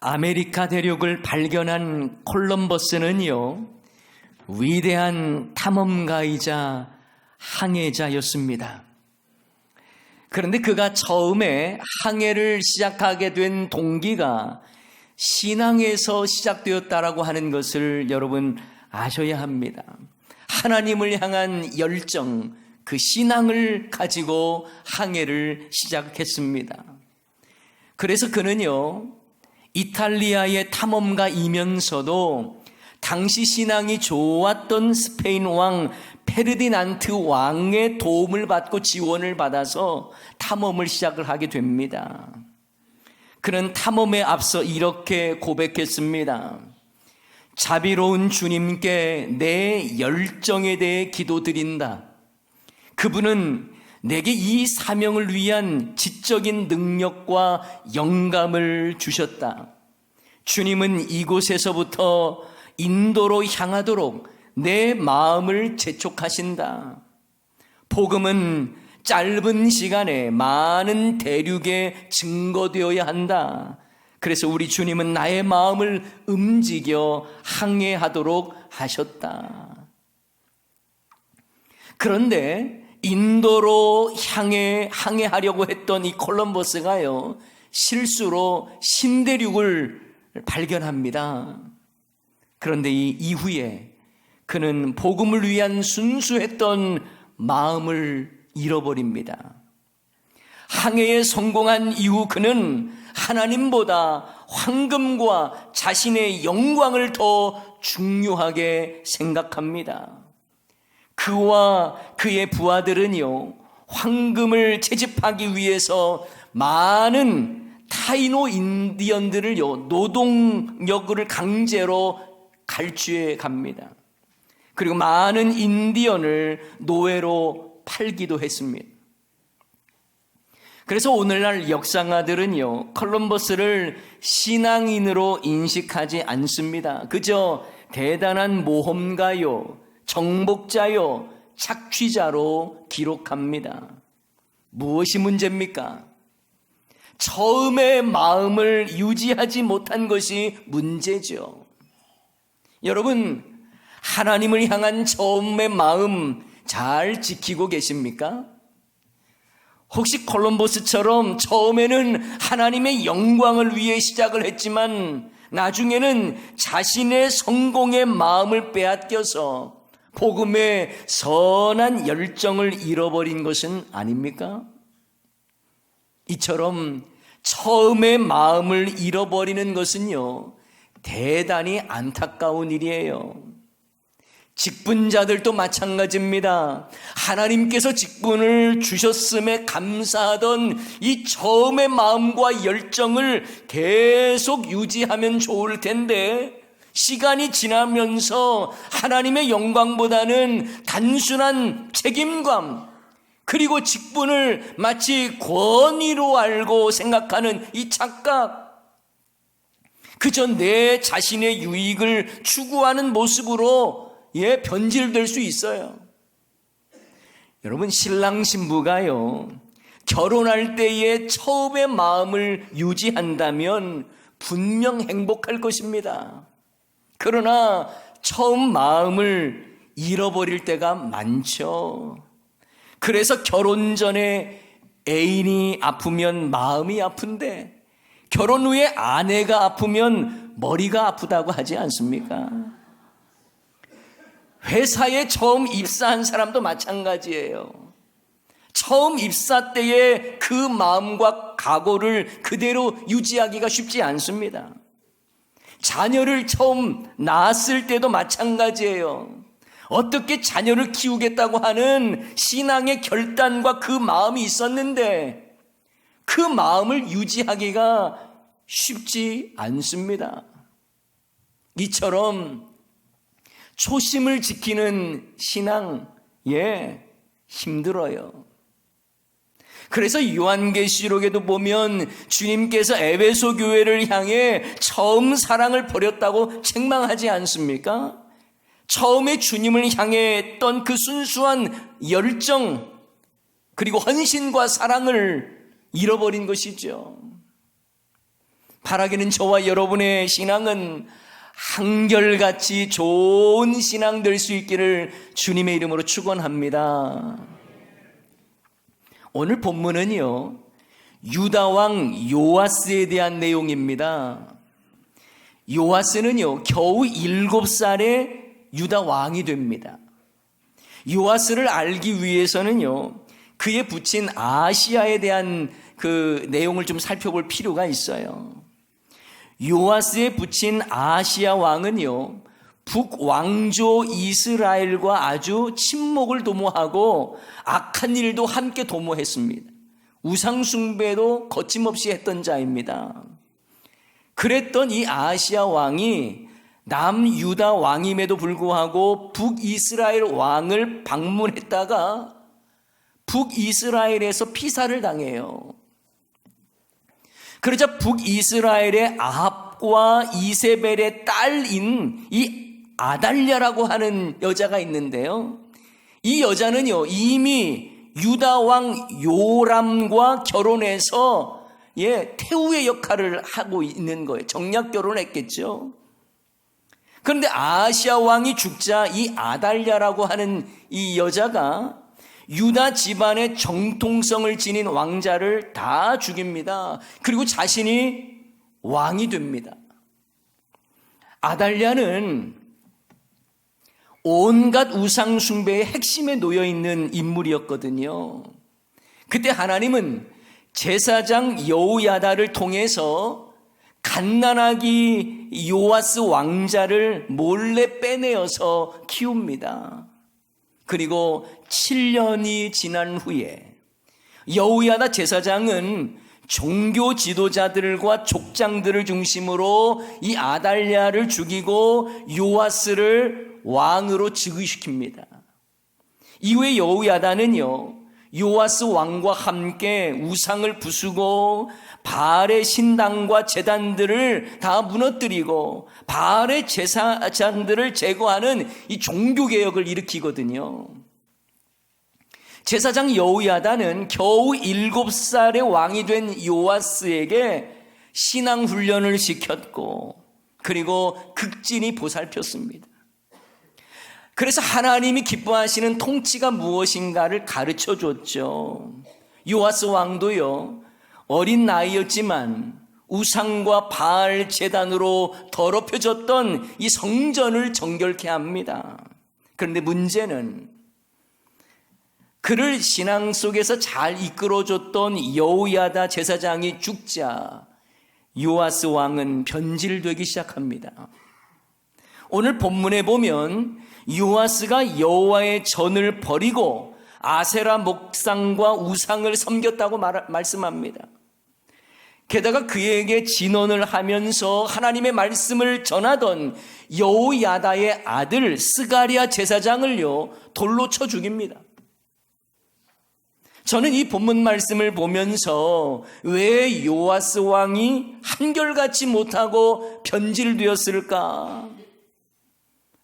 아메리카 대륙을 발견한 콜럼버스는요, 위대한 탐험가이자 항해자였습니다. 그런데 그가 처음에 항해를 시작하게 된 동기가 신앙에서 시작되었다라고 하는 것을 여러분 아셔야 합니다. 하나님을 향한 열정, 그 신앙을 가지고 항해를 시작했습니다. 그래서 그는요, 이탈리아의 탐험가이면서도 당시 신앙이 좋았던 스페인 왕 페르디난트 왕의 도움을 받고 지원을 받아서 탐험을 시작을 하게 됩니다. 그는 탐험에 앞서 이렇게 고백했습니다. 자비로운 주님께 내 열정에 대해 기도드린다. 그분은 내게 이 사명을 위한 지적인 능력과 영감을 주셨다. 주님은 이곳에서부터 인도로 향하도록 내 마음을 재촉하신다. 복음은 짧은 시간에 많은 대륙에 증거되어야 한다. 그래서 우리 주님은 나의 마음을 움직여 항해하도록 하셨다. 그런데 인도로 항해하려고 했던 이 콜럼버스가요, 실수로 신대륙을 발견합니다. 그런데 이 이후에 그는 복음을 위한 순수했던 마음을 잃어버립니다. 항해에 성공한 이후 그는 하나님보다 황금과 자신의 영광을 더 중요하게 생각합니다. 그와 그의 부하들은요, 황금을 채집하기 위해서 많은 타이노 인디언들을요, 노동력을 강제로 갈취해 갑니다. 그리고 많은 인디언을 노예로 팔기도 했습니다. 그래서 오늘날 역사가들은요, 콜럼버스를 신앙인으로 인식하지 않습니다. 그저 대단한 모험가요, 정복자요, 착취자로 기록합니다. 무엇이 문제입니까? 처음의 마음을 유지하지 못한 것이 문제죠. 여러분, 하나님을 향한 처음의 마음 잘 지키고 계십니까? 혹시 콜럼버스처럼 처음에는 하나님의 영광을 위해 시작을 했지만 나중에는 자신의 성공의 마음을 빼앗겨서 복음의 선한 열정을 잃어버린 것은 아닙니까? 이처럼 처음의 마음을 잃어버리는 것은요, 대단히 안타까운 일이에요. 직분자들도 마찬가지입니다. 하나님께서 직분을 주셨음에 감사하던 이 처음의 마음과 열정을 계속 유지하면 좋을 텐데, 시간이 지나면서 하나님의 영광보다는 단순한 책임감, 그리고 직분을 마치 권위로 알고 생각하는 이 착각, 그저 내 자신의 유익을 추구하는 모습으로 변질될 수 있어요. 여러분, 신랑 신부가요, 결혼할 때의 처음의 마음을 유지한다면 분명 행복할 것입니다. 그러나 처음 마음을 잃어버릴 때가 많죠. 그래서 결혼 전에 애인이 아프면 마음이 아픈데 결혼 후에 아내가 아프면 머리가 아프다고 하지 않습니까? 회사에 처음 입사한 사람도 마찬가지예요. 처음 입사 때의 그 마음과 각오를 그대로 유지하기가 쉽지 않습니다. 자녀를 처음 낳았을 때도 마찬가지예요. 어떻게 자녀를 키우겠다고 하는 신앙의 결단과 그 마음이 있었는데 그 마음을 유지하기가 쉽지 않습니다. 이처럼 초심을 지키는 신앙, 힘들어요. 그래서 요한계시록에도 보면 주님께서 에베소 교회를 향해 처음 사랑을 버렸다고 책망하지 않습니까? 처음에 주님을 향해 했던 그 순수한 열정, 그리고 헌신과 사랑을 잃어버린 것이죠. 바라기는 저와 여러분의 신앙은 한결같이 좋은 신앙 될 수 있기를 주님의 이름으로 축원합니다. 오늘 본문은요, 유다 왕 요아스에 대한 내용입니다. 요아스는요, 겨우 7살에 유다 왕이 됩니다. 요아스를 알기 위해서는요, 그의 부친 아시야에 대한 그 내용을 좀 살펴볼 필요가 있어요. 요아스의 부친 아시야 왕은요, 북왕조 이스라엘과 아주 친목을 도모하고 악한 일도 함께 도모했습니다. 우상숭배도 거침없이 했던 자입니다. 그랬던 이 아시야 왕이 남유다 왕임에도 불구하고 북이스라엘 왕을 방문했다가 북이스라엘에서 피살을 당해요. 그러자 북이스라엘의 아합과 이세벨의 딸인 이 아달랴라고 하는 여자가 있는데요, 이 여자는요, 이미 유다 왕 요람과 결혼해서 태우의 역할을 하고 있는 거예요. 정략 결혼했겠죠. 그런데 아시아 왕이 죽자 이 아달랴라고 하는 이 여자가 유다 집안의 정통성을 지닌 왕자를 다 죽입니다. 그리고 자신이 왕이 됩니다. 아달랴는 온갖 우상 숭배의 핵심에 놓여 있는 인물이었거든요. 그때 하나님은 제사장 여호야다를 통해서 갓난아기 요아스 왕자를 몰래 빼내어서 키웁니다. 그리고 7년이 지난 후에 여호야다 제사장은 종교 지도자들과 족장들을 중심으로 이 아달랴를 죽이고 요아스를 왕으로 즉위시킵니다. 이후에 여호야다는요, 요아스 왕과 함께 우상을 부수고 바알의 신당과 제단들을 다 무너뜨리고 바알의 제사장들을 제거하는 이 종교개혁을 일으키거든요. 제사장 여호야다는 겨우 7살의 왕이 된 요아스에게 신앙훈련을 시켰고 그리고 극진히 보살폈습니다. 그래서 하나님이 기뻐하시는 통치가 무엇인가를 가르쳐 줬죠. 요아스 왕도요, 어린 나이였지만 우상과 바알 제단으로 더럽혀졌던 이 성전을 정결케 합니다. 그런데 문제는 그를 신앙 속에서 잘 이끌어줬던 여호야다 제사장이 죽자 요아스 왕은 변질되기 시작합니다. 오늘 본문에 보면 요아스가 여호와의 전을 버리고 아세라 목상과 우상을 섬겼다고 말씀합니다. 게다가 그에게 진언을 하면서 하나님의 말씀을 전하던 여호야다의 아들 스가랴 제사장을요, 돌로 쳐 죽입니다. 저는 이 본문 말씀을 보면서 왜 요아스 왕이 한결같이 못하고 변질되었을까?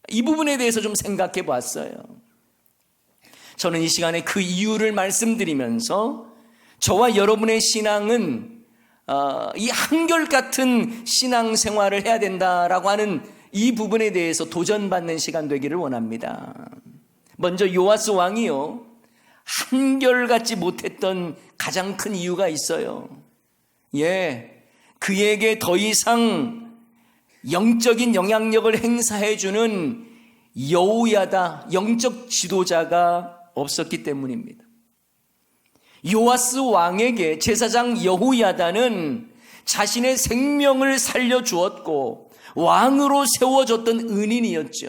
이 부분에 대해서 좀 생각해 봤어요. 저는 이 시간에 그 이유를 말씀드리면서 저와 여러분의 신앙은 이 한결같은 신앙생활을 해야 된다라고 하는 이 부분에 대해서 도전받는 시간 되기를 원합니다. 먼저 요아스 왕이요, 한결같지 못했던 가장 큰 이유가 있어요. 그에게 더 이상 영적인 영향력을 행사해주는 여호야다, 영적 지도자가 없었기 때문입니다. 요아스 왕에게 제사장 여호야다는 자신의 생명을 살려주었고 왕으로 세워졌던 은인이었죠.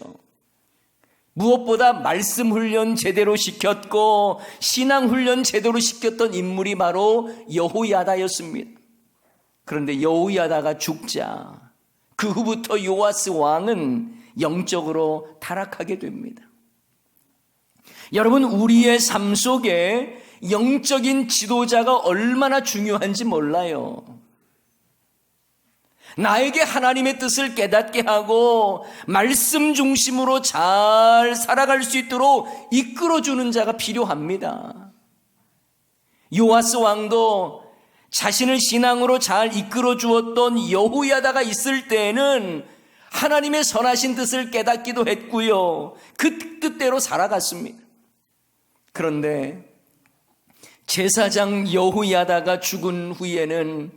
무엇보다 말씀 훈련 제대로 시켰고 신앙 훈련 제대로 시켰던 인물이 바로 여호야다였습니다. 그런데 여호야다가 죽자 그 후부터 요아스 왕은 영적으로 타락하게 됩니다. 여러분, 우리의 삶 속에 영적인 지도자가 얼마나 중요한지 몰라요. 나에게 하나님의 뜻을 깨닫게 하고 말씀 중심으로 잘 살아갈 수 있도록 이끌어주는 자가 필요합니다. 요아스 왕도 자신을 신앙으로 잘 이끌어 주었던 여호야다가 있을 때에는 하나님의 선하신 뜻을 깨닫기도 했고요. 그 뜻대로 살아갔습니다. 그런데 제사장 여호야다가 죽은 후에는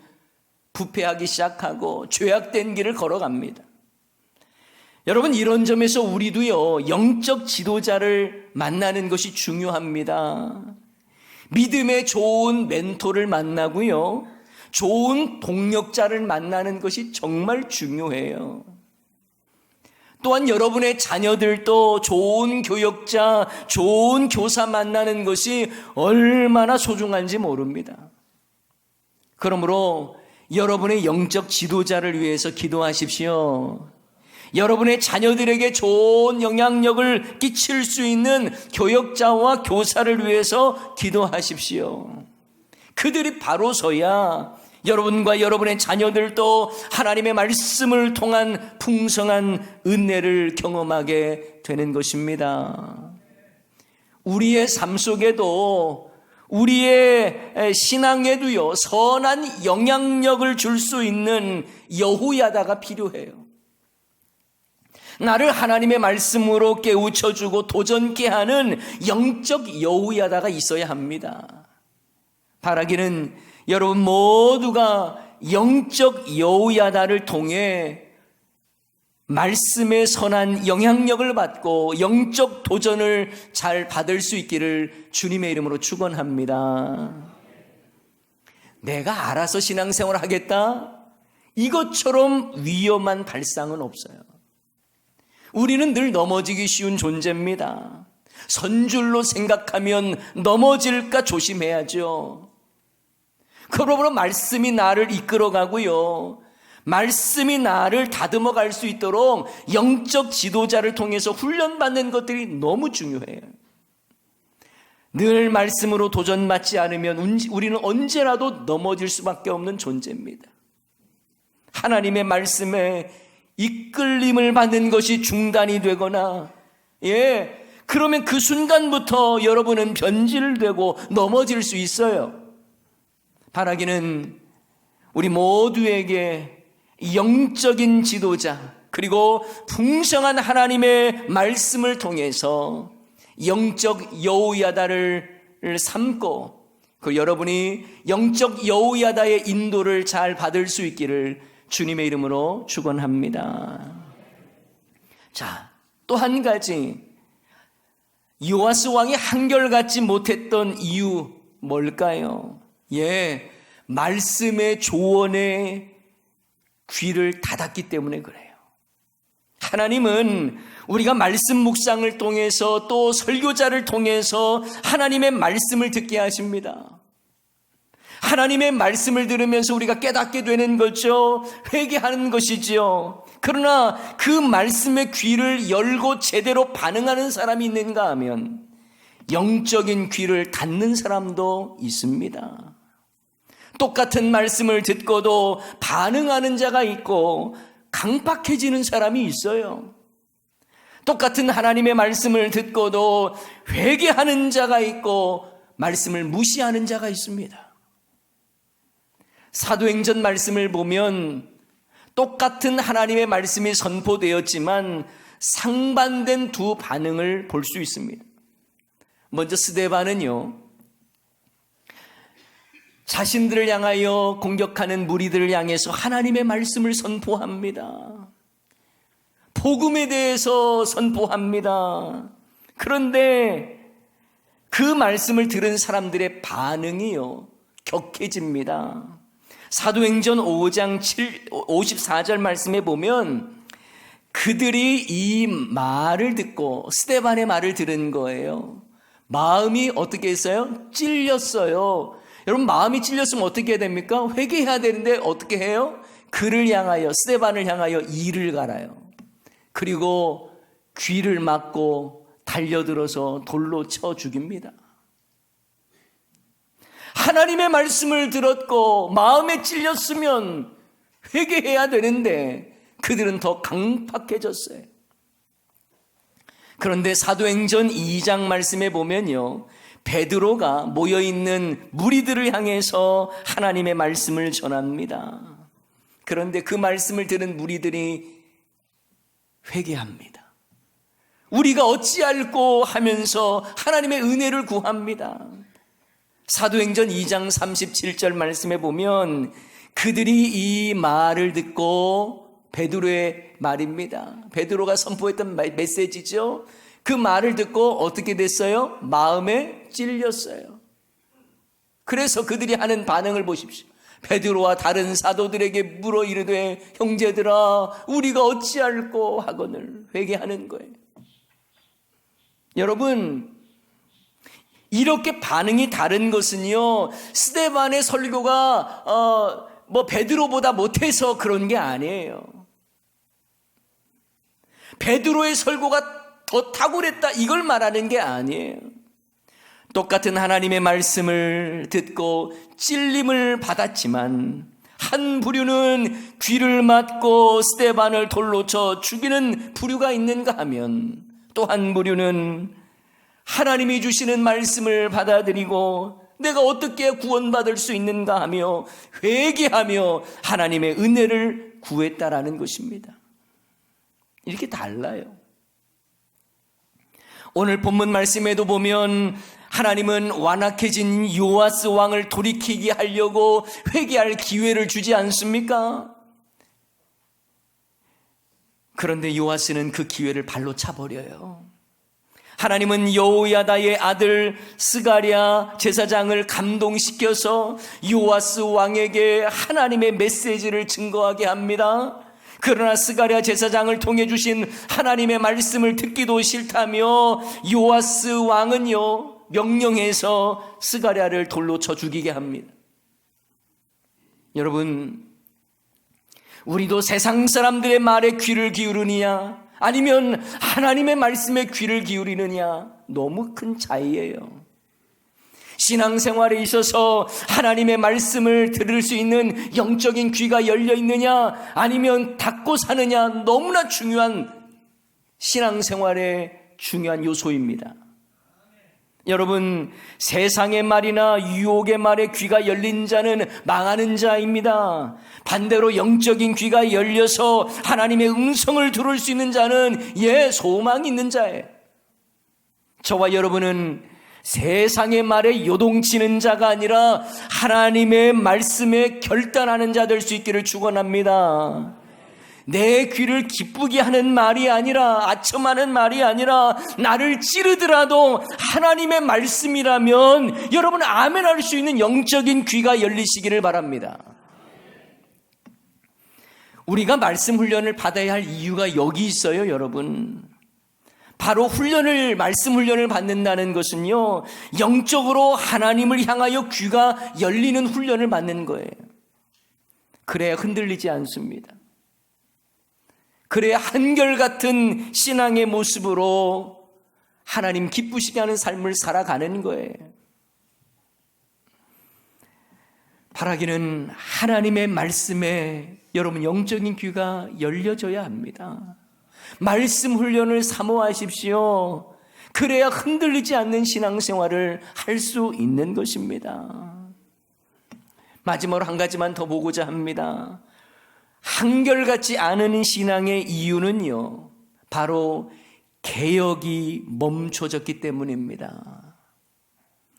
부패하기 시작하고 죄악된 길을 걸어갑니다. 여러분, 이런 점에서 우리도요, 영적 지도자를 만나는 것이 중요합니다. 믿음의 좋은 멘토를 만나고요, 좋은 동력자를 만나는 것이 정말 중요해요. 또한 여러분의 자녀들도 좋은 교역자, 좋은 교사 만나는 것이 얼마나 소중한지 모릅니다. 그러므로 여러분의 영적 지도자를 위해서 기도하십시오. 여러분의 자녀들에게 좋은 영향력을 끼칠 수 있는 교역자와 교사를 위해서 기도하십시오. 그들이 바로서야 여러분과 여러분의 자녀들도 하나님의 말씀을 통한 풍성한 은혜를 경험하게 되는 것입니다. 우리의 삶 속에도, 우리의 신앙에도요, 선한 영향력을 줄 수 있는 여호야다가 필요해요. 나를 하나님의 말씀으로 깨우쳐주고 도전케 하는 영적 여호야다가 있어야 합니다. 바라기는 여러분 모두가 영적 여호야다를 통해 말씀의 선한 영향력을 받고 영적 도전을 잘 받을 수 있기를 주님의 이름으로 축원합니다. 내가 알아서 신앙생활을 하겠다? 이것처럼 위험한 발상은 없어요. 우리는 늘 넘어지기 쉬운 존재입니다. 선줄로 생각하면 넘어질까 조심해야죠. 그러므로 말씀이 나를 이끌어가고요, 말씀이 나를 다듬어 갈 수 있도록 영적 지도자를 통해서 훈련받는 것들이 너무 중요해요. 늘 말씀으로 도전받지 않으면 우리는 언제라도 넘어질 수밖에 없는 존재입니다. 하나님의 말씀에 이끌림을 받는 것이 중단이 되거나, 그러면 그 순간부터 여러분은 변질되고 넘어질 수 있어요. 바라기는 우리 모두에게 영적인 지도자, 그리고 풍성한 하나님의 말씀을 통해서 영적 여호야다를 삼고, 그 여러분이 영적 여호야다의 인도를 잘 받을 수 있기를 주님의 이름으로 축원합니다. 자, 또 한 가지, 요아스 왕이 한결같지 못했던 이유 뭘까요? 말씀의 조언에 귀를 닫았기 때문에 그래요. 하나님은 우리가 말씀 묵상을 통해서 또 설교자를 통해서 하나님의 말씀을 듣게 하십니다. 하나님의 말씀을 들으면서 우리가 깨닫게 되는 거죠. 회개하는 것이지요. 그러나 그 말씀의 귀를 열고 제대로 반응하는 사람이 있는가 하면 영적인 귀를 닫는 사람도 있습니다. 똑같은 말씀을 듣고도 반응하는 자가 있고 강팍해지는 사람이 있어요. 똑같은 하나님의 말씀을 듣고도 회개하는 자가 있고 말씀을 무시하는 자가 있습니다. 사도행전 말씀을 보면 똑같은 하나님의 말씀이 선포되었지만 상반된 두 반응을 볼 수 있습니다. 먼저 스데반은요, 자신들을 향하여 공격하는 무리들을 향해서 하나님의 말씀을 선포합니다. 복음에 대해서 선포합니다. 그런데 그 말씀을 들은 사람들의 반응이요, 격해집니다. 사도행전 5장 54절 말씀에 보면 그들이 이 말을 듣고 스데반의 말을 들은 거예요. 마음이 어떻게 했어요? 찔렸어요. 여러분, 마음이 찔렸으면 어떻게 해야 됩니까? 회개해야 되는데 어떻게 해요? 그를 향하여, 스데반을 향하여 이를 갈아요. 그리고 귀를 막고 달려들어서 돌로 쳐 죽입니다. 하나님의 말씀을 들었고 마음에 찔렸으면 회개해야 되는데 그들은 더 강팍해졌어요. 그런데 사도행전 2장 말씀에 보면요, 베드로가 모여있는 무리들을 향해서 하나님의 말씀을 전합니다. 그런데 그 말씀을 들은 무리들이 회개합니다. 우리가 어찌할꼬 하면서 하나님의 은혜를 구합니다. 사도행전 2장 37절 말씀에 보면 그들이 이 말을 듣고, 베드로의 말입니다. 베드로가 선포했던 메시지죠. 그 말을 듣고 어떻게 됐어요? 마음에 찔렸어요. 그래서 그들이 하는 반응을 보십시오. 베드로와 다른 사도들에게 물어 이르되 형제들아 우리가 어찌할꼬 하거늘 회개하는 거예요. 여러분, 이렇게 반응이 다른 것은요, 스데반의 설교가 베드로보다 못해서 그런 게 아니에요. 베드로의 설교가 더 탁월했다 이걸 말하는 게 아니에요. 똑같은 하나님의 말씀을 듣고 찔림을 받았지만 한 부류는 귀를 막고 스데반을 돌로 쳐 죽이는 부류가 있는가 하면, 또 한 부류는 하나님이 주시는 말씀을 받아들이고 내가 어떻게 구원받을 수 있는가 하며 회개하며 하나님의 은혜를 구했다라는 것입니다. 이렇게 달라요. 오늘 본문 말씀에도 보면 하나님은 완악해진 요아스 왕을 돌이키게 하려고 회개할 기회를 주지 않습니까? 그런데 요아스는 그 기회를 발로 차버려요. 하나님은 여호야다의 아들 스가랴 제사장을 감동시켜서 요아스 왕에게 하나님의 메시지를 증거하게 합니다. 그러나 스가랴 제사장을 통해 주신 하나님의 말씀을 듣기도 싫다며 요아스 왕은요, 명령해서 스가랴를 돌로 쳐 죽이게 합니다. 여러분, 우리도 세상 사람들의 말에 귀를 기울이느냐 아니면 하나님의 말씀에 귀를 기울이느냐, 너무 큰 차이예요. 신앙생활에 있어서 하나님의 말씀을 들을 수 있는 영적인 귀가 열려 있느냐 아니면 닫고 사느냐, 너무나 중요한 신앙생활의 중요한 요소입니다. 여러분, 세상의 말이나 유혹의 말에 귀가 열린 자는 망하는 자입니다. 반대로 영적인 귀가 열려서 하나님의 음성을 들을 수 있는 자는 소망이 있는 자예요. 저와 여러분은 세상의 말에 요동치는 자가 아니라 하나님의 말씀에 결단하는 자 될 수 있기를 축원합니다. 내 귀를 기쁘게 하는 말이 아니라, 아첨하는 말이 아니라 나를 찌르더라도 하나님의 말씀이라면 여러분 아멘 할 수 있는 영적인 귀가 열리시기를 바랍니다. 우리가 말씀 훈련을 받아야 할 이유가 여기 있어요, 여러분. 바로 말씀 훈련을 받는다는 것은요, 영적으로 하나님을 향하여 귀가 열리는 훈련을 받는 거예요. 그래야 흔들리지 않습니다. 그래야 한결같은 신앙의 모습으로 하나님 기쁘시게 하는 삶을 살아가는 거예요. 바라기는 하나님의 말씀에 여러분 영적인 귀가 열려져야 합니다. 말씀 훈련을 사모하십시오. 그래야 흔들리지 않는 신앙생활을 할 수 있는 것입니다. 마지막으로 한 가지만 더 보고자 합니다. 한결같지 않은 신앙의 이유는요, 바로 개혁이 멈춰졌기 때문입니다.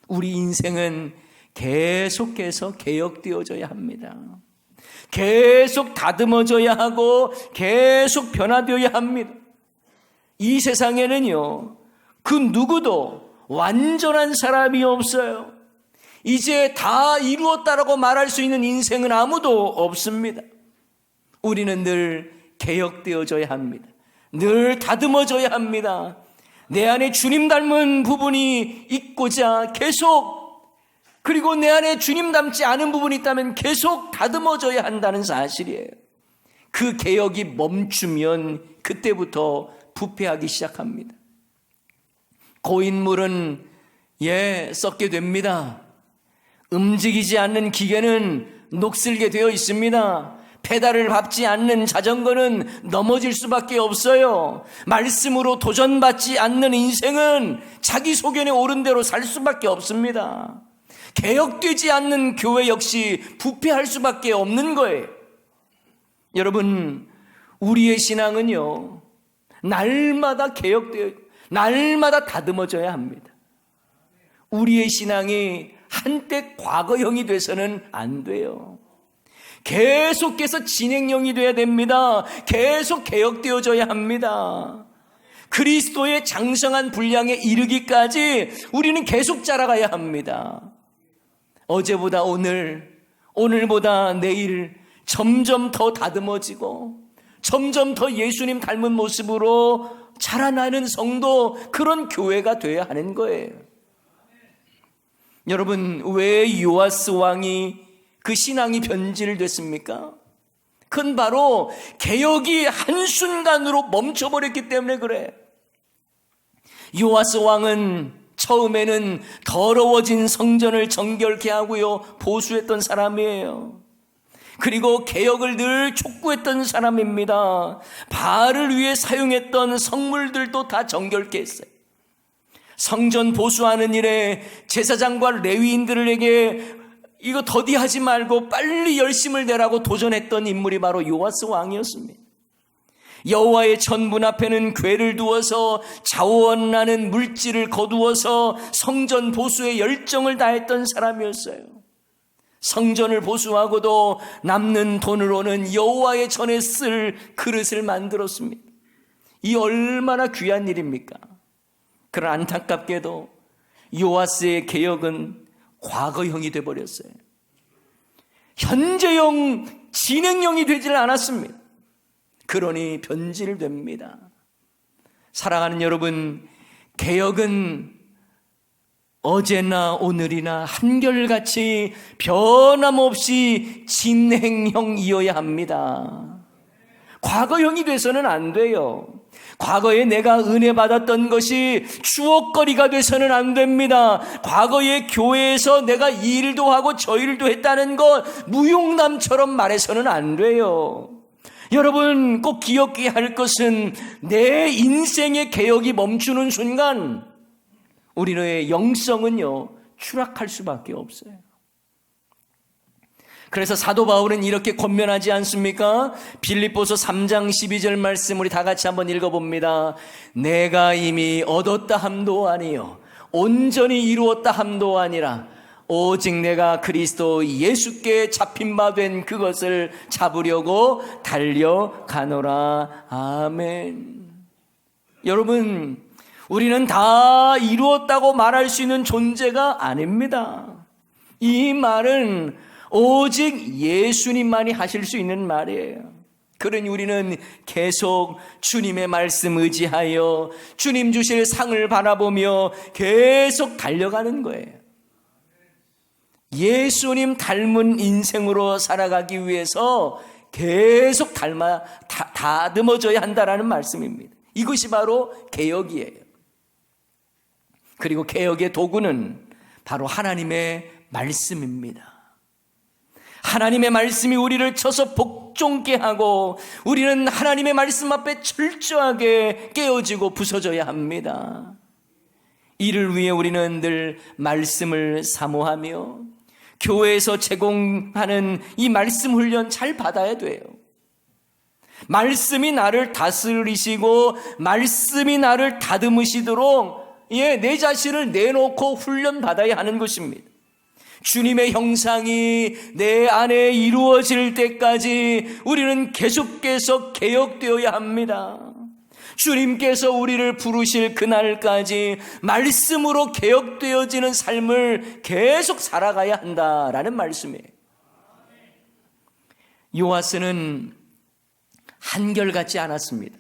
우리 인생은 계속해서 개혁되어져야 합니다. 계속 다듬어져야 하고 계속 변화되어야 합니다. 이 세상에는요, 그 누구도 완전한 사람이 없어요. 이제 다 이루었다라고 말할 수 있는 인생은 아무도 없습니다. 우리는 늘 개혁되어져야 합니다. 늘 다듬어져야 합니다. 내 안에 주님 닮은 부분이 있고자 계속, 그리고 내 안에 주님 닮지 않은 부분이 있다면 계속 다듬어져야 한다는 사실이에요. 그 개혁이 멈추면 그때부터 부패하기 시작합니다. 고인물은 썩게 됩니다. 움직이지 않는 기계는 녹슬게 되어 있습니다. 페달을 밟지 않는 자전거는 넘어질 수밖에 없어요. 말씀으로 도전받지 않는 인생은 자기 소견에 옳은 대로 살 수밖에 없습니다. 개혁되지 않는 교회 역시 부패할 수밖에 없는 거예요. 여러분, 우리의 신앙은요, 날마다 개혁되어, 날마다 다듬어져야 합니다. 우리의 신앙이 한때 과거형이 돼서는 안 돼요. 계속해서 진행형이 돼야 됩니다. 계속 개혁되어져야 합니다. 그리스도의 장성한 분량에 이르기까지 우리는 계속 자라가야 합니다. 어제보다 오늘, 오늘보다 내일 점점 더 다듬어지고 점점 더 예수님 닮은 모습으로 자라나는 성도, 그런 교회가 되어야 하는 거예요. 여러분, 왜 요아스 왕이 그 신앙이 변질됐습니까? 그건 바로 개혁이 한순간으로 멈춰버렸기 때문에 그래. 요아스 왕은 처음에는 더러워진 성전을 정결케 하고요, 보수했던 사람이에요. 그리고 개혁을 늘 촉구했던 사람입니다. 바알을 위해 사용했던 성물들도 다 정결케 했어요. 성전 보수하는 일에 제사장과 레위인들에게 이거 더디하지 말고 빨리 열심을 내라고 도전했던 인물이 바로 요아스 왕이었습니다. 여호와의 전문 앞에는 궤를 두어서 자원나는 물질을 거두어서 성전 보수에 열정을 다했던 사람이었어요. 성전을 보수하고도 남는 돈으로는 여호와의 전에 쓸 그릇을 만들었습니다. 이 얼마나 귀한 일입니까? 그러나 안타깝게도 요아스의 개혁은 과거형이 되어버렸어요. 현재형, 진행형이 되지를 않았습니다. 그러니 변질됩니다. 사랑하는 여러분, 개혁은 어제나 오늘이나 한결같이 변함없이 진행형이어야 합니다. 과거형이 돼서는 안 돼요. 과거에 내가 은혜 받았던 것이 추억거리가 돼서는 안 됩니다. 과거에 교회에서 내가 이 일도 하고 저 일도 했다는 것 무용담처럼 말해서는 안 돼요. 여러분, 꼭 기억해야 할 것은 내 인생의 개혁이 멈추는 순간 우리의 영성은요, 추락할 수밖에 없어요. 그래서 사도 바울은 이렇게 권면하지 않습니까? 빌립보서 3장 12절 말씀 우리 다 같이 한번 읽어봅니다. 내가 이미 얻었다 함도 아니요 온전히 이루었다 함도 아니라 오직 내가 그리스도 예수께 잡힌 바 된 그것을 잡으려고 달려가노라. 아멘. 여러분, 우리는 다 이루었다고 말할 수 있는 존재가 아닙니다. 이 말은 오직 예수님만이 하실 수 있는 말이에요. 그러니 우리는 계속 주님의 말씀 의지하여 주님 주실 상을 바라보며 계속 달려가는 거예요. 예수님 닮은 인생으로 살아가기 위해서 계속 다듬어져야 한다라는 말씀입니다. 이것이 바로 개혁이에요. 그리고 개혁의 도구는 바로 하나님의 말씀입니다. 하나님의 말씀이 우리를 쳐서 복종케 하고 우리는 하나님의 말씀 앞에 철저하게 깨어지고 부서져야 합니다. 이를 위해 우리는 늘 말씀을 사모하며 교회에서 제공하는 이 말씀 훈련 잘 받아야 돼요. 말씀이 나를 다스리시고 말씀이 나를 다듬으시도록 내 자신을 내놓고 훈련 받아야 하는 것입니다. 주님의 형상이 내 안에 이루어질 때까지 우리는 계속해서 개혁되어야 합니다. 주님께서 우리를 부르실 그날까지 말씀으로 개혁되어지는 삶을 계속 살아가야 한다라는 말씀이에요. 요아스는 한결같지 않았습니다.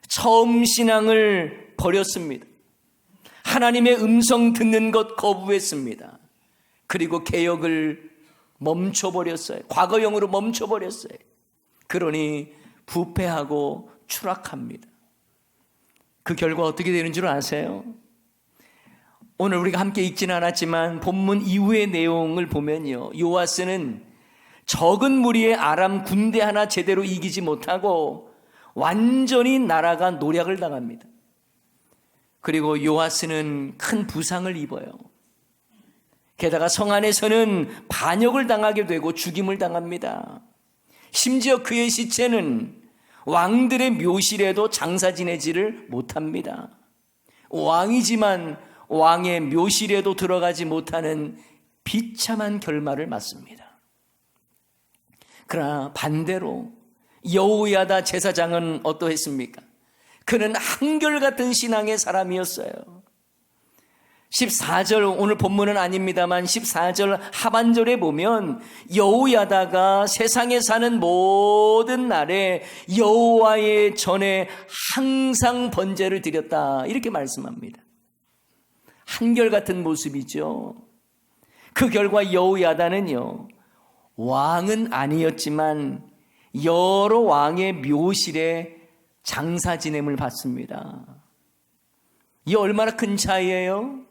처음 신앙을 버렸습니다. 하나님의 음성 듣는 것 거부했습니다. 그리고 개혁을 멈춰버렸어요. 과거형으로 멈춰버렸어요. 그러니 부패하고 추락합니다. 그 결과 어떻게 되는 줄 아세요? 오늘 우리가 함께 읽지는 않았지만 본문 이후의 내용을 보면요, 요아스는 적은 무리의 아람 군대 하나 제대로 이기지 못하고 완전히 나라가 노략을 당합니다. 그리고 요아스는 큰 부상을 입어요. 게다가 성 안에서는 반역을 당하게 되고 죽임을 당합니다. 심지어 그의 시체는 왕들의 묘실에도 장사 지내지를 못합니다. 왕이지만 왕의 묘실에도 들어가지 못하는 비참한 결말을 맞습니다. 그러나 반대로 여호야다 제사장은 어떠했습니까? 그는 한결같은 신앙의 사람이었어요. 14절, 오늘 본문은 아닙니다만 14절 하반절에 보면 여호야다가 세상에 사는 모든 날에 여호와의 전에 항상 번제를 드렸다, 이렇게 말씀합니다. 한결같은 모습이죠. 그 결과 여호야다는요, 왕은 아니었지만 여러 왕의 묘실에 장사 지냄을 받습니다. 이 얼마나 큰 차이예요?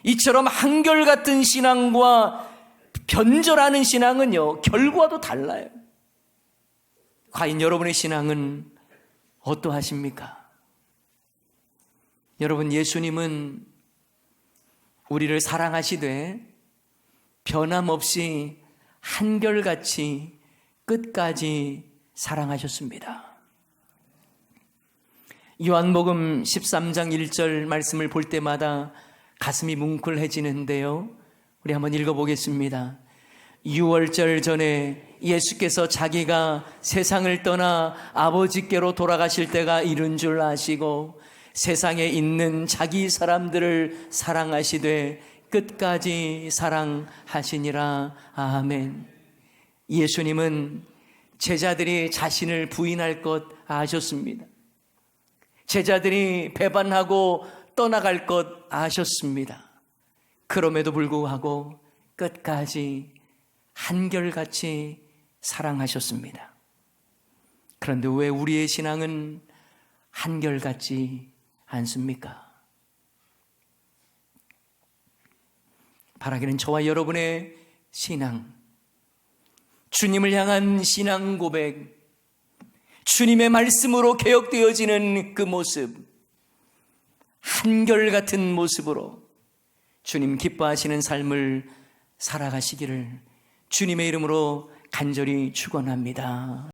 이처럼 한결같은 신앙과 변절하는 신앙은요, 결과도 달라요. 과연 여러분의 신앙은 어떠하십니까? 여러분, 예수님은 우리를 사랑하시되 변함없이 한결같이 끝까지 사랑하셨습니다. 요한복음 13장 1절 말씀을 볼 때마다 가슴이 뭉클해지는데요, 우리 한번 읽어보겠습니다. 6월절 전에 예수께서 자기가 세상을 떠나 아버지께로 돌아가실 때가 이른 줄 아시고 세상에 있는 자기 사람들을 사랑하시되 끝까지 사랑하시니라. 아멘. 예수님은 제자들이 자신을 부인할 것 아셨습니다. 제자들이 배반하고 떠나갈 것 아셨습니다. 그럼에도 불구하고 끝까지 한결같이 사랑하셨습니다. 그런데 왜 우리의 신앙은 한결같지 않습니까? 바라기는 저와 여러분의 신앙, 주님을 향한 신앙 고백, 주님의 말씀으로 개혁되어지는 그 모습, 한결같은 모습으로 주님 기뻐하시는 삶을 살아가시기를 주님의 이름으로 간절히 축원합니다.